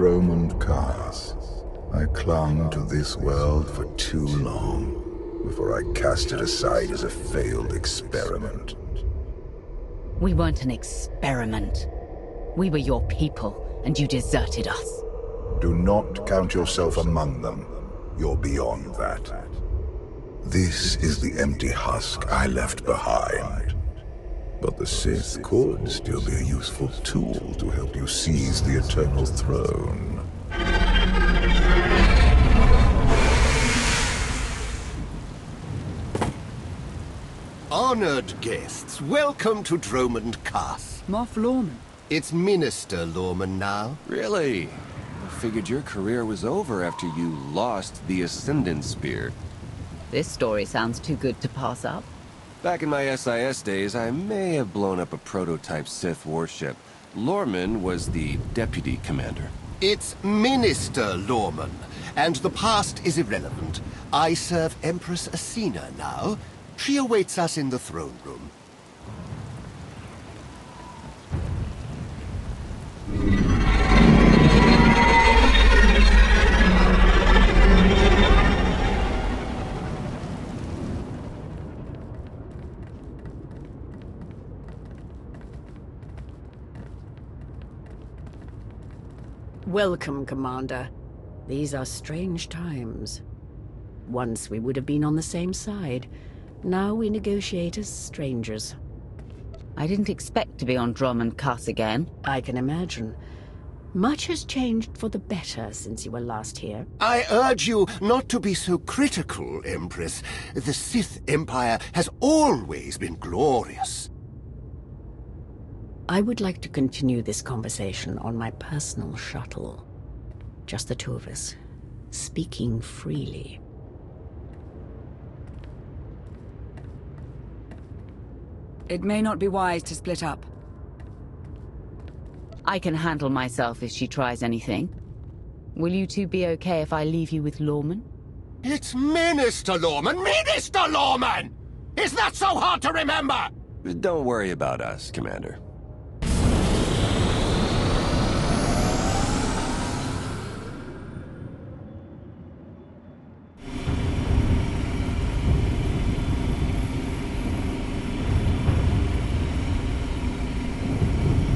Dromund Kaas. I clung to this world for too long before I cast it aside as a failed experiment. We weren't an experiment. We were your people, and you deserted us. Do not count yourself among them. You're beyond that. This is the empty husk I left behind. But the Sith could still be a useful tool to help you seize the Eternal Throne. Honored guests, welcome to Dromund Kaas. Moff Lorman. It's Minister Lorman now. Really? I figured your career was over after you lost the Ascendant Spear. This story sounds too good to pass up. Back in my SIS days, I may have blown up a prototype Sith warship. Lorman was the deputy commander. It's Minister Lorman, and the past is irrelevant. I serve Empress Asina now. She awaits us in the throne room. Welcome, Commander. These are strange times. Once we would have been on the same side. Now we negotiate as strangers. I didn't expect to be on Dromund Kaas again. I can imagine. Much has changed for the better since you were last here. I urge you not to be so critical, Empress. The Sith Empire has always been glorious. I would like to continue this conversation on my personal shuttle. Just the two of us, speaking freely. It may not be wise to split up. I can handle myself if she tries anything. Will you two be okay if I leave you with Lorman? It's Minister Lorman! Minister Lorman! Is that so hard to remember? Don't worry about us, Commander.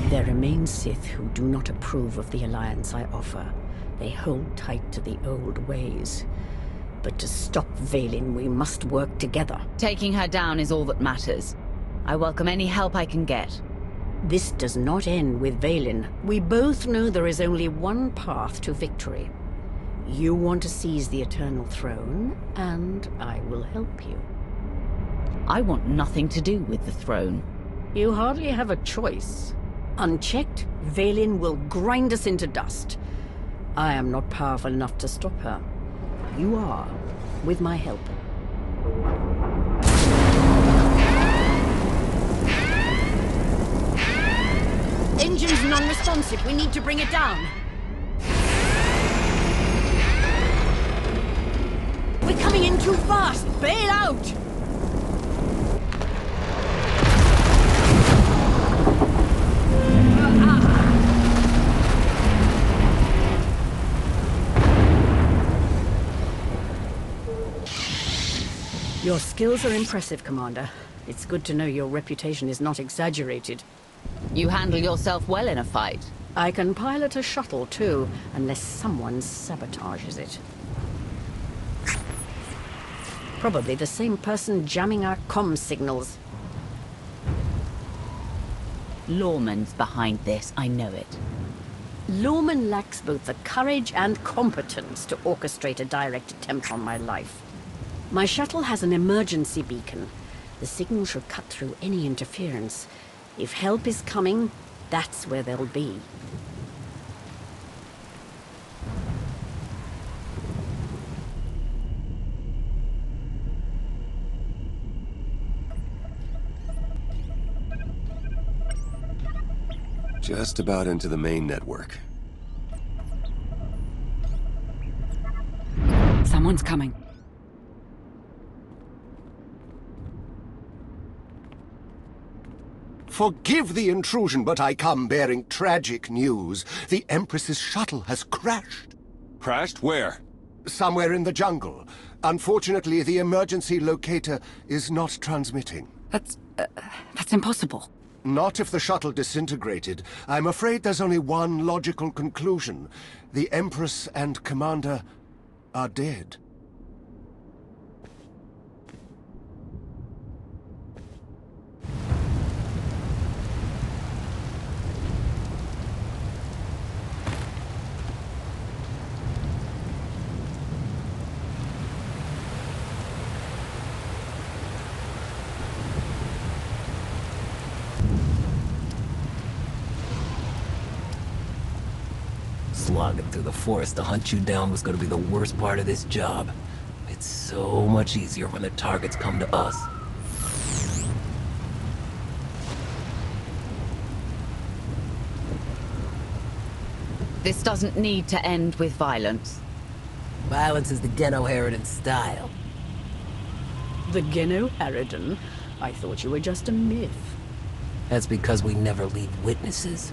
There remain Sith who do not approve of the alliance I offer. They hold tight to the old ways. But to stop Vaylin, we must work together. Taking her down is all that matters. I welcome any help I can get. This does not end with Vaylin. We both know there is only one path to victory. You want to seize the Eternal Throne, and I will help you. I want nothing to do with the throne. You hardly have a choice. Unchecked, Vaylin will grind us into dust. I am not powerful enough to stop her. You are, with my help. Engine's non-responsive. We need to bring it down. We're coming in too fast. Bail out! Your skills are impressive, Commander. It's good to know your reputation is not exaggerated. You handle yourself well in a fight. I can pilot a shuttle, too, unless someone sabotages it. Probably the same person jamming our comm signals. Lorman's behind this, I know it. Lorman lacks both the courage and competence to orchestrate a direct attempt on my life. My shuttle has an emergency beacon. The signal should cut through any interference. If help is coming, that's where they'll be. Just about into the main network. Someone's coming. Forgive the intrusion, but I come bearing tragic news. The Empress's shuttle has crashed. Crashed? Where? Somewhere in the jungle. Unfortunately, the emergency locator is not transmitting. That's impossible. Not if the shuttle disintegrated. I'm afraid there's only one logical conclusion. The Empress and Commander are dead. Slogging through the forest to hunt you down was going to be the worst part of this job. It's so much easier when the targets come to us. This doesn't need to end with violence. Violence is the Geno-Harridan style. The Geno-Harridan? I thought you were just a myth. That's because we never leave witnesses.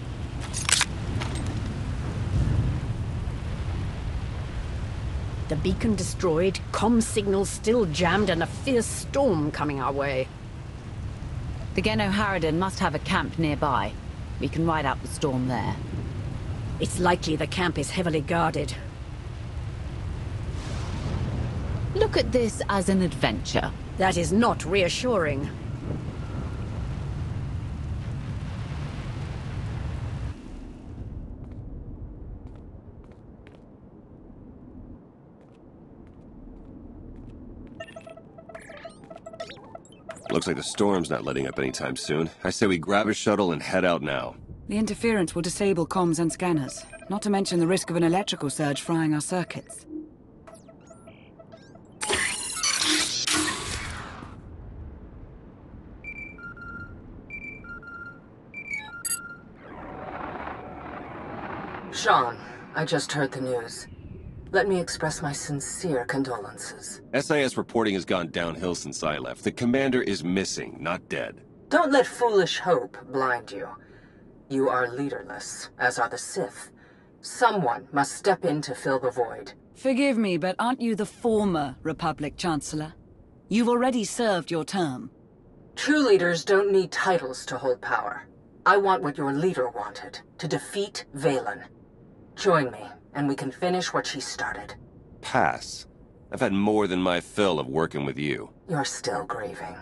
The beacon destroyed, comm signals still jammed, and a fierce storm coming our way. The Geno-Harridan must have a camp nearby. We can ride out the storm there. It's likely the camp is heavily guarded. Look at this as an adventure. That is not reassuring. Looks like the storm's not letting up anytime soon. I say we grab a shuttle and head out now. The interference will disable comms and scanners. Not to mention the risk of an electrical surge frying our circuits. Sean, I just heard the news. Let me express my sincere condolences. SAS reporting has gone downhill since I left. The commander is missing, not dead. Don't let foolish hope blind you. You are leaderless, as are the Sith. Someone must step in to fill the void. Forgive me, but aren't you the former Republic Chancellor? You've already served your term. True leaders don't need titles to hold power. I want what your leader wanted, to defeat Valen. Join me, and we can finish what she started. Pass. I've had more than my fill of working with you. You're still grieving.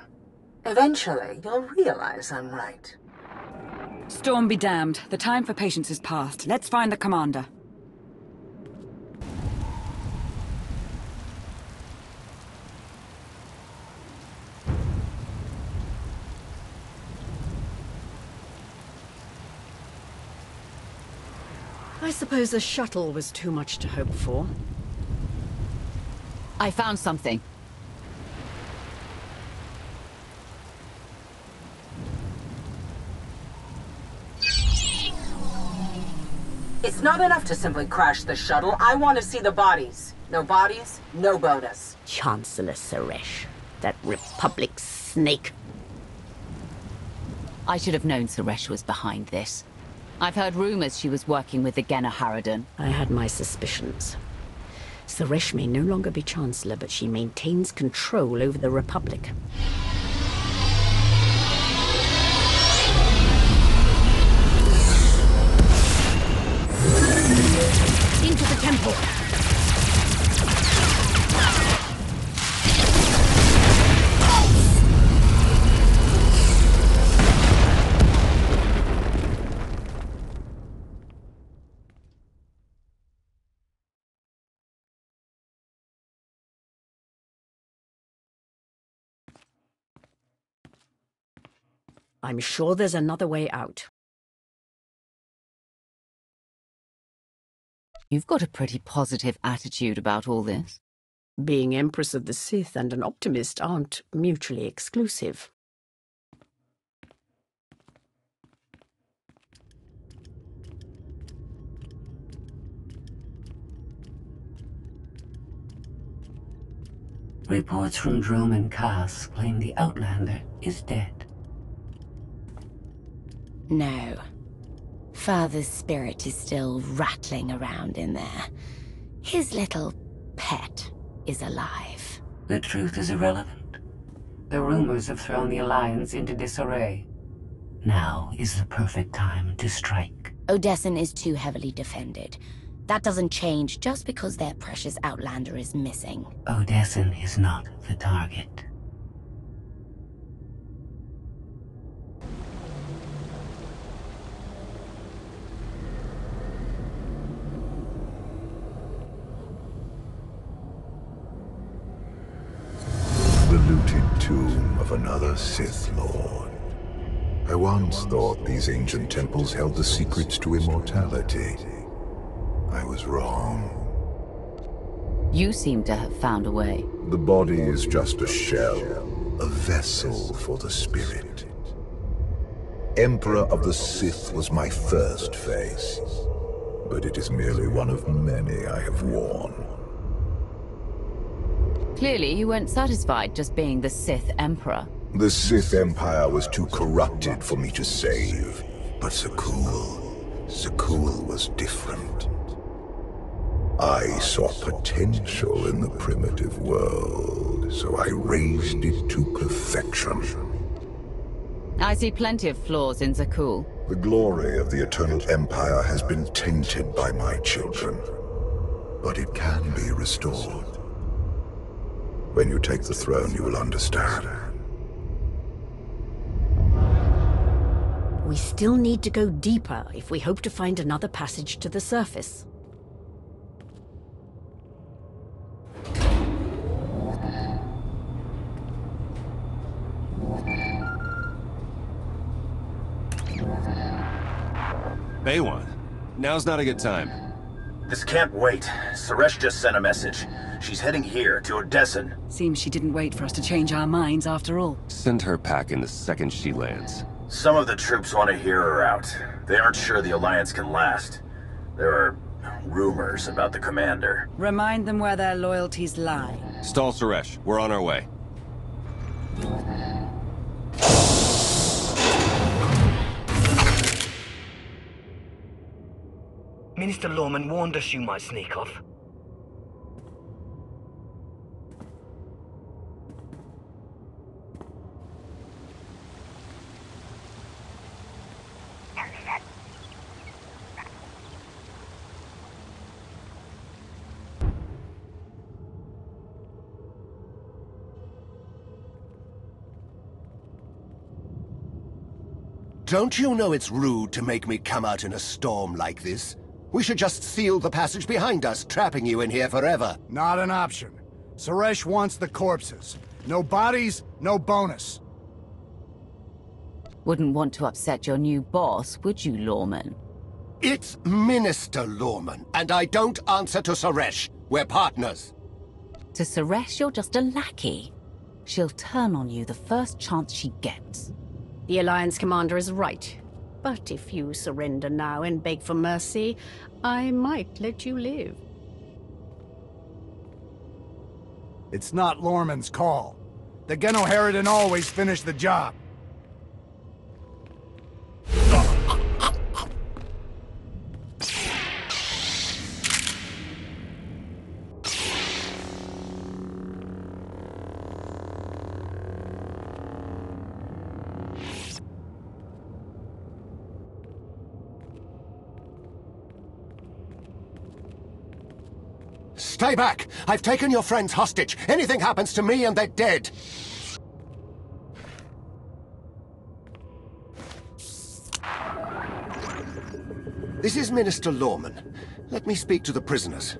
Eventually, you'll realize I'm right. Storm be damned. The time for patience is past. Let's find the commander. I suppose the shuttle was too much to hope for. I found something. It's not enough to simply crash the shuttle. I want to see the bodies. No bodies, no bonus. Chancellor Suresh, that Republic snake. I should have known Suresh was behind this. I've heard rumors she was working with the Geno-Harridan. I had my suspicions. Suresh may no longer be Chancellor, but she maintains control over the Republic. Into the temple! I'm sure there's another way out. You've got a pretty positive attitude about all this. Being Empress of the Sith and an optimist aren't mutually exclusive. Reports from Drome and Cass claim the Outlander is dead. No. Father's spirit is still rattling around in there. His little pet is alive. The truth is irrelevant. The rumors have thrown the Alliance into disarray. Now is the perfect time to strike. Odessen is too heavily defended. That doesn't change just because their precious Outlander is missing. Odessen is not the target. The looted tomb of another Sith Lord. I once thought these ancient temples held the secrets to immortality. I was wrong. You seem to have found a way. The body is just a shell, a vessel for the spirit. Emperor of the Sith was my first face, but it is merely one of many I have worn. Clearly, you weren't satisfied just being the Sith Emperor. The Sith Empire was too corrupted for me to save, but Kukel was different. I saw potential in the primitive world, so I raised it to perfection. I see plenty of flaws in Kukel. The glory of the Eternal Empire has been tainted by my children, but it can be restored. When you take the throne, you will understand. We still need to go deeper if we hope to find another passage to the surface. Baywan, now's not a good time. This can't wait. Suresh just sent a message. She's heading here, to Odessen. Seems she didn't wait for us to change our minds after all. Send her packing the second she lands. Some of the troops want to hear her out. They aren't sure the Alliance can last. There are rumors about the commander. Remind them where their loyalties lie. Stall Suresh, we're on our way. Minister Lorman warned us you might sneak off. Don't you know it's rude to make me come out in a storm like this? We should just seal the passage behind us, trapping you in here forever. Not an option. Suresh wants the corpses. No bodies, no bonus. Wouldn't want to upset your new boss, would you, Lorman? It's Minister Lorman, and I don't answer to Suresh. We're partners. To Suresh, you're just a lackey. She'll turn on you the first chance she gets. The Alliance commander is right. But if you surrender now and beg for mercy, I might let you live. It's not Lorman's call. The Genoheridan always finish the job. Stay back! I've taken your friends hostage. Anything happens to me and they're dead. This is Minister Lorman. Let me speak to the prisoners.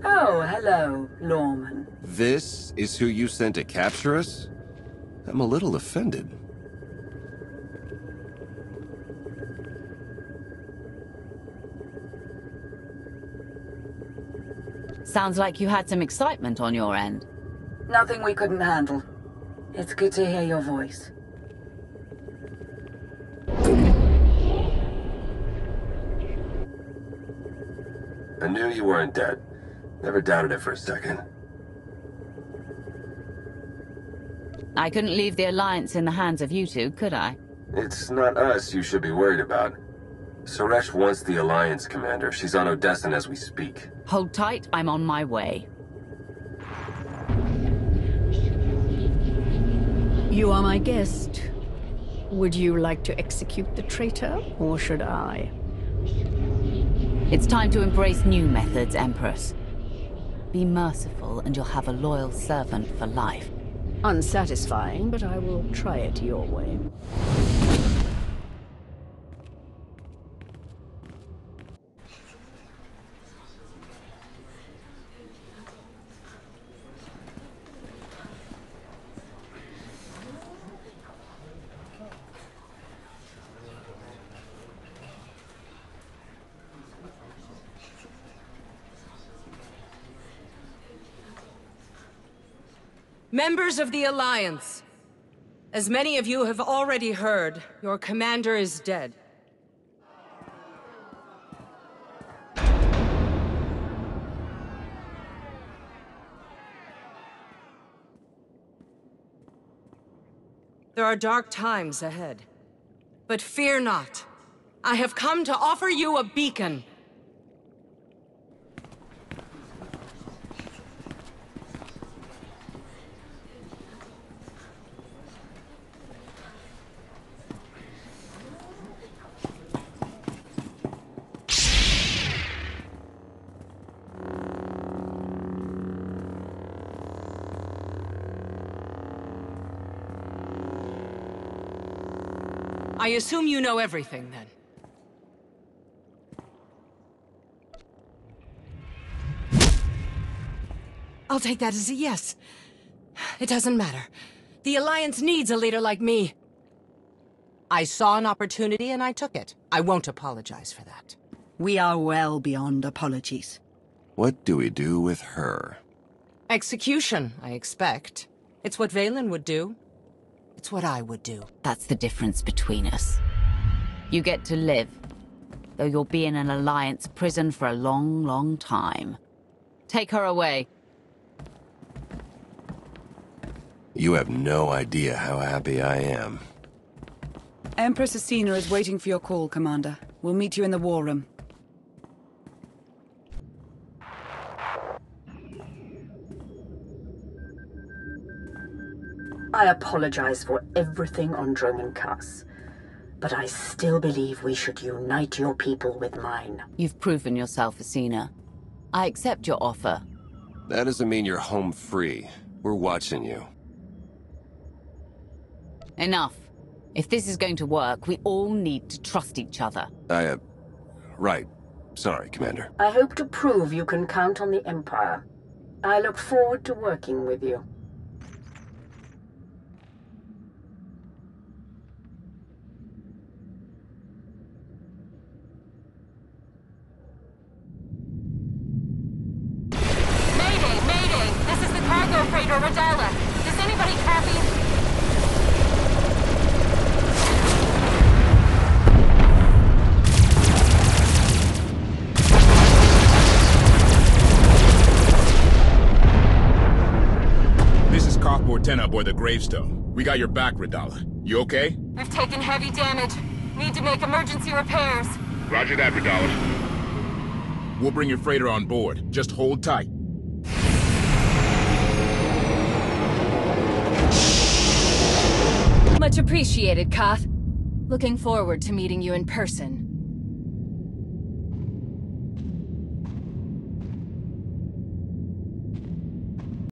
Oh, hello, Lorman. This is who you sent to capture us? I'm a little offended. Sounds like you had some excitement on your end. Nothing we couldn't handle. It's good to hear your voice. I knew you weren't dead. Never doubted it for a second. I couldn't leave the Alliance in the hands of you two, could I? It's not us you should be worried about. Suresh wants the Alliance, Commander. She's on Odessan as we speak. Hold tight, I'm on my way. You are my guest. Would you like to execute the traitor, or should I? It's time to embrace new methods, Empress. Be merciful, and you'll have a loyal servant for life. Unsatisfying, but I will try it your way. Members of the Alliance, as many of you have already heard, your commander is dead. There are dark times ahead. But fear not. I have come to offer you a beacon. I assume you know everything, then. I'll take that as a yes. It doesn't matter. The Alliance needs a leader like me. I saw an opportunity and I took it. I won't apologize for that. We are well beyond apologies. What do we do with her? Execution, I expect. It's what Valen would do. It's what I would do. That's the difference between us. You get to live, though you'll be in an Alliance prison for a long, long time. Take her away. You have no idea how happy I am. Empress Asina is waiting for your call, Commander. We'll meet you in the war room. I apologize for everything on Droman Kaas, but I still believe we should unite your people with mine. You've proven yourself, Asina. I accept your offer. That doesn't mean you're home free. We're watching you. Enough. If this is going to work, we all need to trust each other. Right. Sorry, Commander. I hope to prove you can count on the Empire. I look forward to working with you. Freighter Radala. Does anybody copy? This is Cockboard 10 aboard the Gravestone. We got your back, Radala. You okay? We've taken heavy damage. Need to make emergency repairs. Roger that, Radala. We'll bring your freighter on board. Just hold tight. Much appreciated, Koth. Looking forward to meeting you in person.